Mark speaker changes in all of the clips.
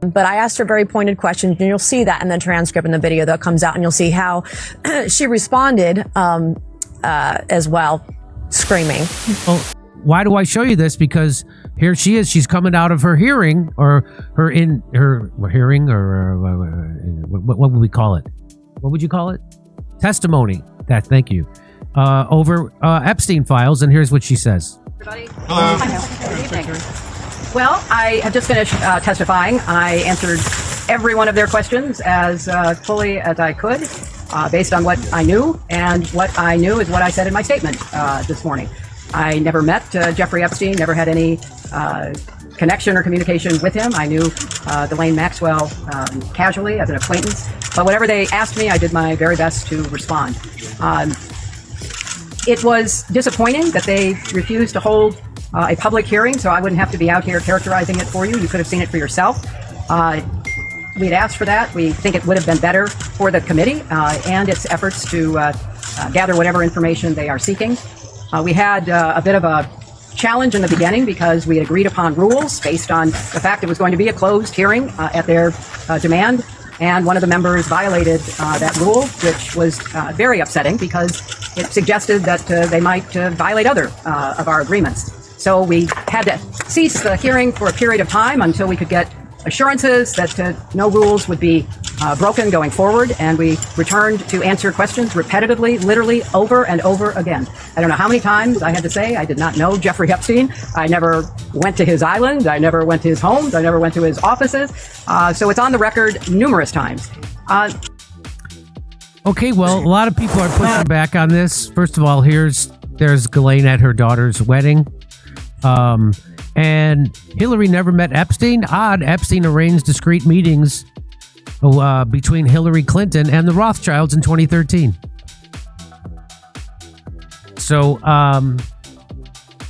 Speaker 1: But I asked her very pointed questions, and you'll see that in the transcript in the video that comes out, and you'll see how she responded as well, screaming.
Speaker 2: Well, why do I show you this? Because here she is. She's coming out of her hearing, or her hearing, or what would we call it? What would you call it? Testimony. Thank you. Over Epstein files, and here's what she says.
Speaker 3: Everybody. Hello. Well, I have just finished testifying. I answered every one of their questions as fully as I could, based on what I knew, and what I knew is what I said in my statement this morning. I never met Jeffrey Epstein, never had any connection or communication with him. I knew Ghislaine Maxwell casually as an acquaintance, but whatever they asked me, I did my very best to respond. It was disappointing that they refused to hold a public hearing, so I wouldn't have to be out here characterizing it for you. You could have seen it for yourself. We had asked for that. We think it would have been better for the committee and its efforts to gather whatever information they are seeking. We had a bit of a challenge in the beginning because we had agreed upon rules based on the fact it was going to be a closed hearing at their demand. And one of the members violated that rule, which was very upsetting because it suggested that they might violate other of our agreements. So we had to cease the hearing for a period of time until we could get assurances that no rules would be broken going forward, and we returned to answer questions repetitively, literally over and over again. I don't know how many times I had to say I did not know Jeffrey Epstein. I never went to his island. I never went to his homes. I never went to his offices. So it's on the record numerous times.
Speaker 2: Okay, well, a lot of people are pushing back on this. First of all, there's Ghislaine at her daughter's wedding. And Hillary never met Epstein. Odd. Epstein arranged discreet meetings between Hillary Clinton and the Rothschilds in 2013. So,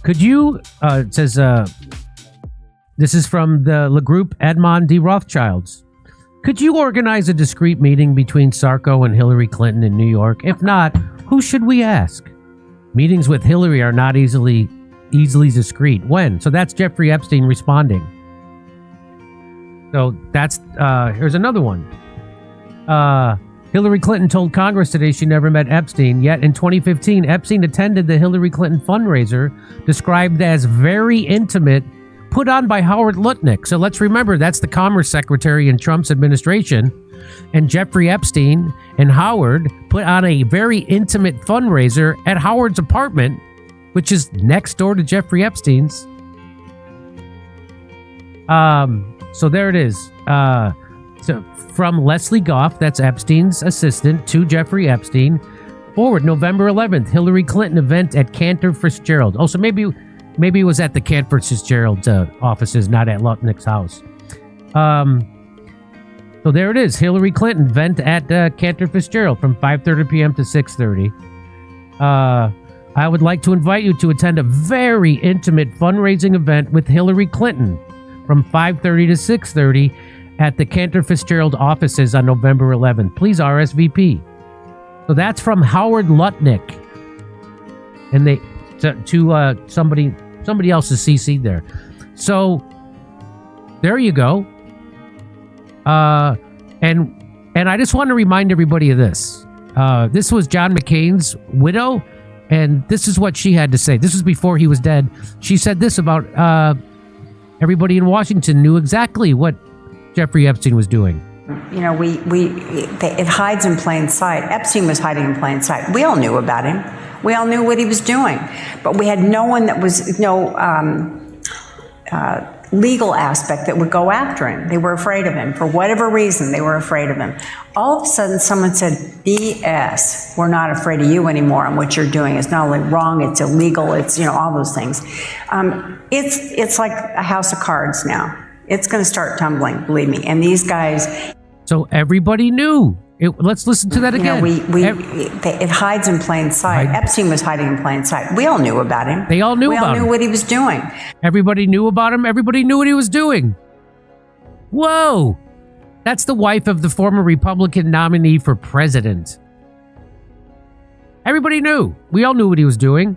Speaker 2: could you, it says, this is from the group Edmond de Rothschilds. Could you organize a discreet meeting between Sarko and Hillary Clinton in New York? If not, who should we ask? Meetings with Hillary are not easily discreet. When? So that's Jeffrey Epstein responding. So that's, here's another one. Hillary Clinton told Congress today she never met Epstein, yet in 2015, Epstein attended the Hillary Clinton fundraiser, described as very intimate, put on by Howard Lutnick. So let's remember, that's the Commerce Secretary in Trump's administration. And Jeffrey Epstein and Howard put on a very intimate fundraiser at Howard's apartment, which is next door to Jeffrey Epstein's. So there it is. So from Leslie Goff, that's Epstein's assistant, to Jeffrey Epstein. Forward, November 11th, Hillary Clinton event at Cantor Fitzgerald. Oh, so maybe it was at the Cantor Fitzgerald offices, not at Lutnick's house. So there it is, Hillary Clinton event at Cantor Fitzgerald from 5:30 p.m. to 6:30. I would like to invite you to attend a very intimate fundraising event with Hillary Clinton from 5:30 to 6:30 at the Cantor Fitzgerald offices on November 11th. Please RSVP. So that's from Howard Lutnick, and they to somebody else's CC there. So there you go. And I just want to remind everybody of this. This was John McCain's widow. And this is what she had to say. This was before he was dead. She said this about everybody in Washington knew exactly what Jeffrey Epstein was doing.
Speaker 4: You know, it hides in plain sight. Epstein was hiding in plain sight. We all knew about him. We all knew what he was doing. But we had no one that was, legal aspect that would go after him. They were afraid of him. For whatever reason, they were afraid of him. All of a sudden, someone said, BS, we're not afraid of you anymore, and what you're doing is not only wrong, it's illegal, it's, all those things. It's like a house of cards now. It's going to start tumbling, believe me. And these guys...
Speaker 2: So everybody knew. Let's listen to that again.
Speaker 4: It hides in plain sight. Epstein was hiding in plain sight. We all knew about him.
Speaker 2: They all knew about him.
Speaker 4: We all knew what he was doing.
Speaker 2: Everybody knew about him. Everybody knew what he was doing. Whoa. That's the wife of the former Republican nominee for president. Everybody knew. We all knew what he was doing.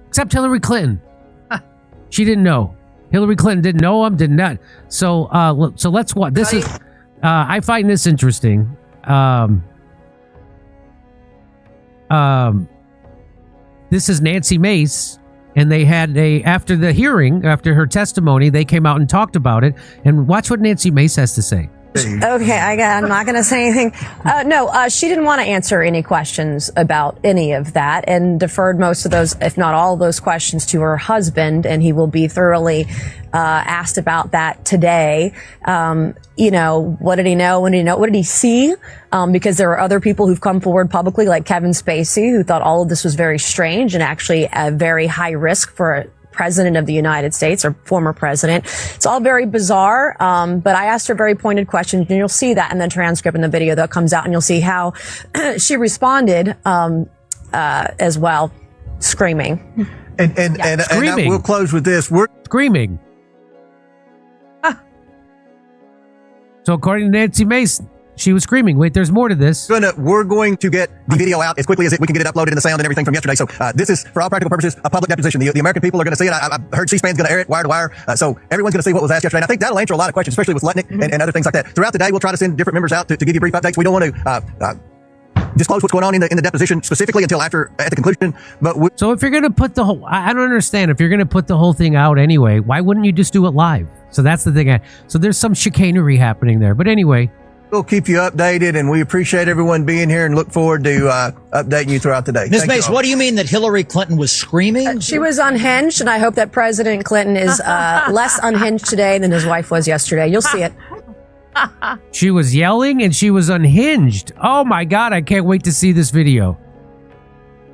Speaker 2: Except Hillary Clinton. She didn't know. Hillary Clinton didn't know him, did not. So let's watch. This is. I find this interesting. This is Nancy Mace, and they had after the hearing, after her testimony, they came out and talked about it. And watch what Nancy Mace has to say.
Speaker 1: Okay, I'm not going to say anything. No, she didn't want to answer any questions about any of that and deferred most of those, if not all of those questions, to her husband, and he will be thoroughly asked about that today. What did he know? When did he know? What did he see? Because there are other people who've come forward publicly, like Kevin Spacey, who thought all of this was very strange and actually a very high risk for president of the United States or former president. It's all very bizarre. But I asked her very pointed questions, and you'll see that in the transcript in the video that comes out, and you'll see how she responded as well, screaming.
Speaker 5: And
Speaker 2: Screaming.
Speaker 5: we'll close with this. We're
Speaker 2: Screaming. So according to Nancy Mace, she was screaming. Wait, there's more to this.
Speaker 5: we're going to get the video out as quickly as we can get it uploaded and the sound and everything from yesterday. So this is, for all practical purposes, a public deposition. The American people are going to see it. I heard C-SPAN's going to air it wire to wire. So everyone's going to see what was asked yesterday. And I think that'll answer a lot of questions, especially with Lutnick and other things like that. Throughout the day, we'll try to send different members out to give you brief updates. We don't want to disclose what's going on in the deposition specifically until at the conclusion. But
Speaker 2: So if you're going to put the whole, I don't understand. If you're going to put the whole thing out anyway, why wouldn't you just do it live? So that's the thing. So there's some chicanery happening there. But anyway.
Speaker 5: we'll keep you updated, and we appreciate everyone being here and look forward to updating you throughout the day.
Speaker 6: Ms. Mace, what do you mean that Hillary Clinton was screaming?
Speaker 1: She was unhinged, and I hope that President Clinton is less unhinged today than his wife was yesterday. You'll see it.
Speaker 2: She was yelling and she was unhinged. Oh my God, I can't wait to see this video.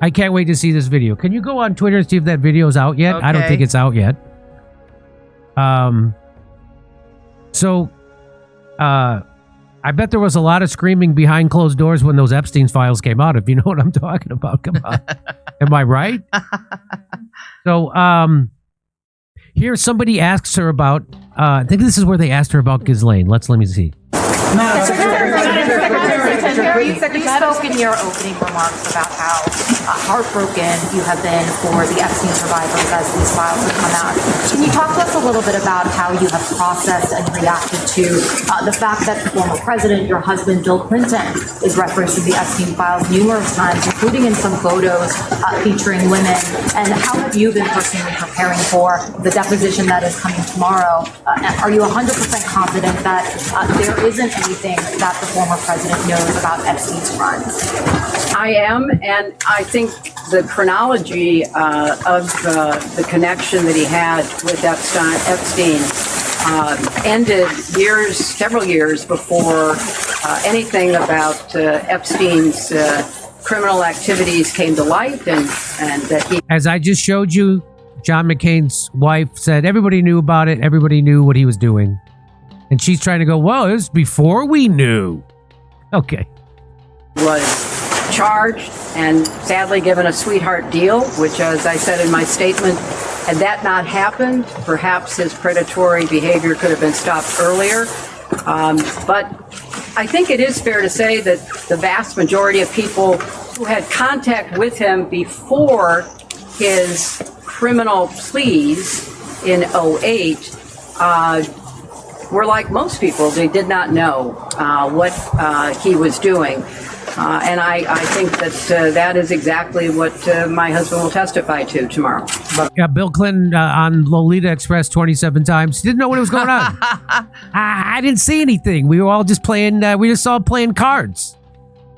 Speaker 2: I can't wait to see this video. Can you go on Twitter and see if that video's out yet? I don't
Speaker 1: Okay.
Speaker 2: think it's out yet. I bet there was a lot of screaming behind closed doors when those Epstein files came out, if you know what I'm talking about. Come on. Am I right? So, here somebody asks her about, I think this is where they asked her about Ghislaine. Let me see.
Speaker 7: You spoke in your opening remarks about how heartbroken you have been for the Epstein survivors as these files have come out. Can you talk to us a little bit about how you have processed and reacted to the fact that the former president, your husband, Bill Clinton, is referenced in the Epstein files numerous times, including in some photos featuring women? And how have you been personally preparing for the deposition that is coming tomorrow? Are you 100% confident that there isn't anything that the former president knows about Epstein's crimes?
Speaker 3: I am, and I think the chronology of the connection that he had with Epstein ended several years before anything about Epstein's criminal activities came to light, and that he.
Speaker 2: As I just showed you, John McCain's wife said everybody knew about it. Everybody knew what he was doing. And she's trying to go, well, it was before we knew. Okay.
Speaker 3: Was charged and sadly given a sweetheart deal, which, as I said in my statement, had that not happened, perhaps his predatory behavior could have been stopped earlier. But I think it is fair to say that the vast majority of people who had contact with him before his criminal pleas in 2008 were like most people. They did not know what he was doing. And I think that that is exactly what my husband will testify to tomorrow.
Speaker 2: Yeah, Bill Clinton on Lolita Express 27 times. He didn't know what was going on. I didn't see anything. We were all just playing. We just all playing cards.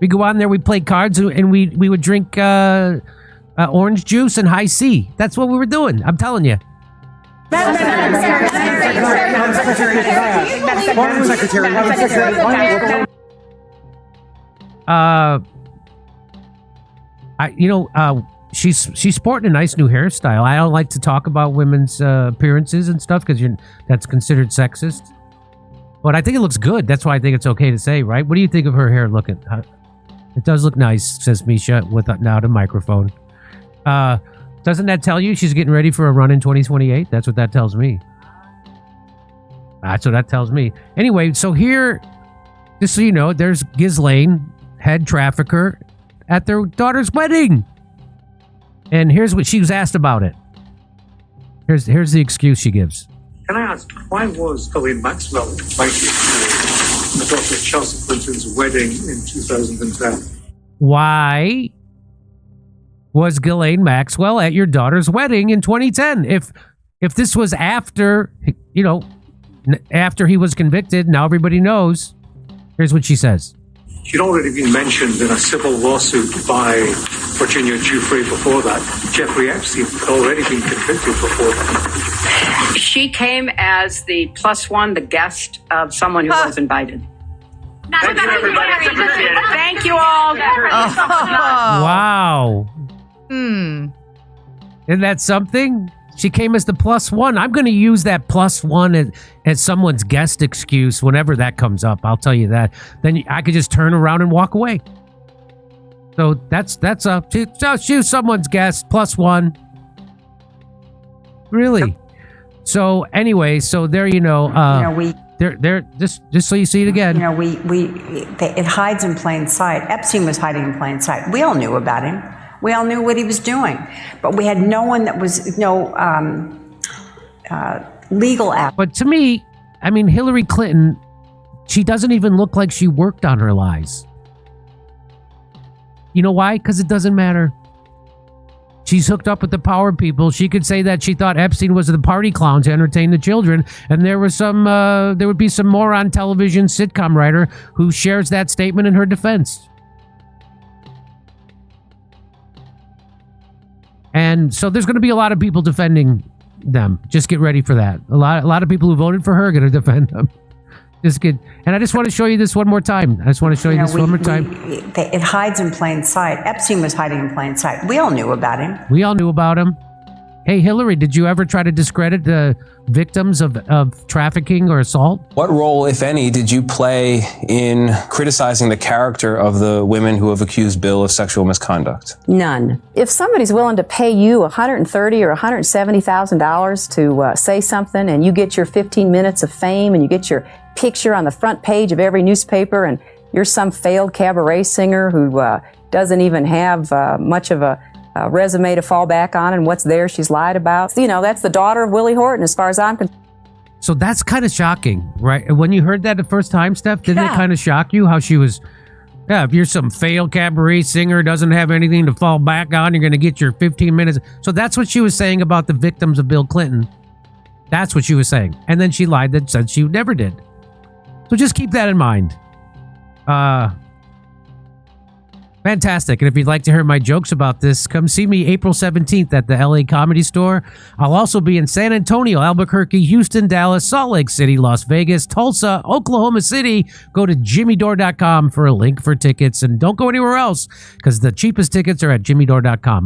Speaker 2: We go on there, we play cards, and we would drink orange juice and high C. That's what we were doing. I'm telling you. She's sporting a nice new hairstyle. I don't like to talk about women's appearances and stuff because that's considered sexist. But I think it looks good. That's why I think it's okay to say, right? What do you think of her hair looking? It does look nice, says Misha without a microphone. Doesn't that tell you she's getting ready for a run in 2028? That's what that tells me. That's what that tells me. Anyway, so here, just so you know, there's Ghislaine, head trafficker, at their daughter's wedding. And here's what she was asked about it. Here's the excuse she gives.
Speaker 8: Can I ask, why was Ghislaine Maxwell invited to the daughter of Chelsea Clinton's wedding in 2010?
Speaker 2: Why was Ghislaine Maxwell at your daughter's wedding in 2010? If this was after, after he was convicted, now everybody knows. Here's what she says.
Speaker 8: She'd already been mentioned in a civil lawsuit by Virginia Giuffre before that. Jeffrey Epstein had already been convicted before that.
Speaker 9: She came as the plus one, the guest of someone who was invited.
Speaker 8: Thank you, everybody.
Speaker 9: Thank you all.
Speaker 2: Wow. Isn't that something? She came as the plus one. I'm going to use that plus one as someone's guest excuse whenever that comes up. I'll tell you that. Then I could just turn around and walk away. So she was someone's guest, plus one. Really? So anyway, so there they're just so you see it again.
Speaker 4: It hides in plain sight. Epstein was hiding in plain sight. We all knew about him. We all knew what he was doing, but we had no one that was legal act.
Speaker 2: But to me, I mean, Hillary Clinton, she doesn't even look like she worked on her lies. You know why? Because it doesn't matter. She's hooked up with the power people. She could say that she thought Epstein was the party clown to entertain the children, and there would be some moron television sitcom writer who shares that statement in her defense. And so there's going to be a lot of people defending them. Just get ready for that. A lot of people who voted for her are going to defend them. And I just want to show you this one more time. It
Speaker 4: hides in plain sight. Epstein was hiding in plain sight. We all knew about him.
Speaker 2: We all knew about him. Hey, Hillary, did you ever try to discredit the victims of trafficking or assault?
Speaker 10: What role, if any, did you play in criticizing the character of the women who have accused Bill of sexual misconduct?
Speaker 11: None. If somebody's willing to pay you $130,000 or $170,000 to say something, and you get your 15 minutes of fame, and you get your picture on the front page of every newspaper, and you're some failed cabaret singer who doesn't even have much of a resume to fall back on, and what's there she's lied about. That's the daughter of Willie Horton, as far as I'm concerned.
Speaker 2: So that's kind of shocking, right? When you heard that the first time, Steph, didn't it kind of shock you how she was, if you're some failed cabaret singer, doesn't have anything to fall back on, you're going to get your 15 minutes. So that's what she was saying about the victims of Bill Clinton. That's what she was saying. And then she lied and said she never did. So just keep that in mind. Fantastic. And if you'd like to hear my jokes about this, come see me April 17th at the LA Comedy Store. I'll also be in San Antonio, Albuquerque, Houston, Dallas, Salt Lake City, Las Vegas, Tulsa, Oklahoma City. Go to jimmydore.com for a link for tickets, and don't go anywhere else because the cheapest tickets are at jimmydore.com.